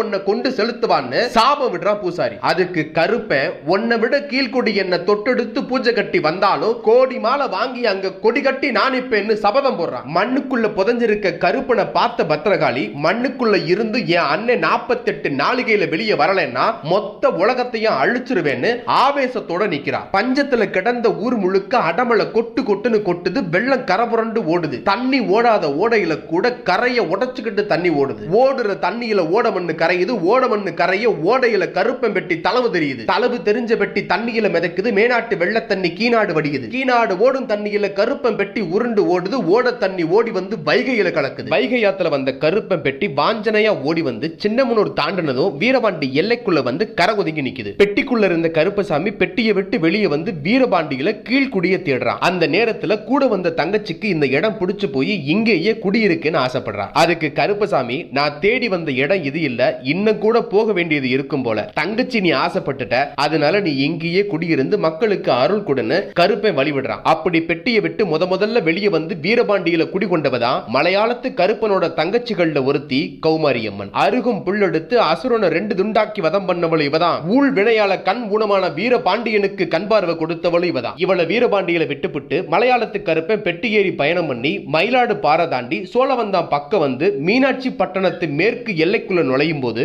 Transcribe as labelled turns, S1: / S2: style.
S1: உன்னை கொண்டு செலுத்துவான்னு சாபம் விடுறான் பூசாரி. அதுக்கு கருப்பன் உன்னை விட கீழ்கொடி என்ன தொட்டெடுத்து பூஜை கட்டி வந்தாலும் கோடி மாலை வாங்கி அங்க கொடி கட்டி நான் இப்ப சபதம் போடுறான். மண்ணுக்குள்ள புதஞ்சிருக்க கருப்பனை பார்த்த பத்திரகாளி மண்ணுக்குள்ள இருந்து என் அண்ணன் 48 நாளிகையில வெளியே வரலன்னா மொத்த உலகத்தையும் அழிச்சிருவேன்னு ஆவேசத்தோட நிக்கிறா. பஞ்சத்துல கிடந்த ஊர் முழுக்க அடமலை கொட்டு கொட்டுன்னு கொட்டுது. வெள்ளம் கரபுரண்டு ஓடுது. தண்ணி ஓடாத ஓடையில கூட கரையை உடைச்சுக்கிட்டு தண்ணி ஓடுது. ஓடுற தண்ணியில ஓட மண்ணு கரையுது. ஓட மண்ணு கரைய ஓடையில கருப்பம் பெட்டி தளவு தெரியுது. தளவு தெரிஞ்ச பெட்டி தண்ணியில மிதக்குது. மேனாட்டு வெள்ள தண்ணி கீநாடு வடியுது. கீநாடு ஓடும் தண்ணியில கருப்பம் பெட்டி உருண்டு ஓடுது. ஓட தண்ணி ஓடி வந்து வைகையில கலக்குது. வைகை ஆத்துல வந்த கருப்பம் பெட்டி வாஞ்சனையா ஓடி வந்து சின்னமனூர் தாண்டினதும் வீரபாண்டி எல்லைக்குள்ள வந்து கரை ஒதுங்கி நிக்குது. பெட்டிக்குள்ள இருந்த கருப்பசாமி பெட்டியை விட்டு வெளியே வந்து வீரபாண்டியில கீழ்குடிய தேடுறான். அந்த நேரத்துல கூட வந்த தங்கச்சிக்கு இந்த இடம் பிடிச்சு போய் இங்கேயே குடியிருக்குன்னு ஆசைப்படுறா. அதுக்கு கருப்பசாமி நான் தேடி வந்த இடம் இது இல்ல, இன்னும் கூட போக வேண்டியது இருக்கும் போல. தங்கச்சி நீ ஆசைப்பட்டுட்ட, அதனால நீ இங்கேயே குடியிருந்து மக்களுக்கு அருள் கொடுன்னு கருப்பை வழிவிடுறான். அப்படி பெட்டியை விட்டு முதல்ல வெளியே வந்து வீரபாண்டியில குடிகொண்டவதான் மலையாளத்து கருப்பனோட தங்கச்சிகள்ல ஒருத்தி கௌமாரியம்மன். அருகும் புல்லெடுத்து அசுரனை 2 துண்டாக்கி வதம் பண்ணவள் இவதான். ஊழ் வினையால கண் ஊனமான வீரபாண்டியனுக்கு கண் பார்வை கொடுத்தவள் இவதான். இவளை வீரபாண்டியில விட்டுவிட்டு மலையாளத்து கருப்பன் பெட்டி ஏறி பயணம் பண்ணி மயிலாடு பாறை தாண்டி சோழவந்தான் பக்கம் வந்து மீனாட்சி பட்டணத்து மேற்கு எல்லைக்குள்ள நுழையும் போது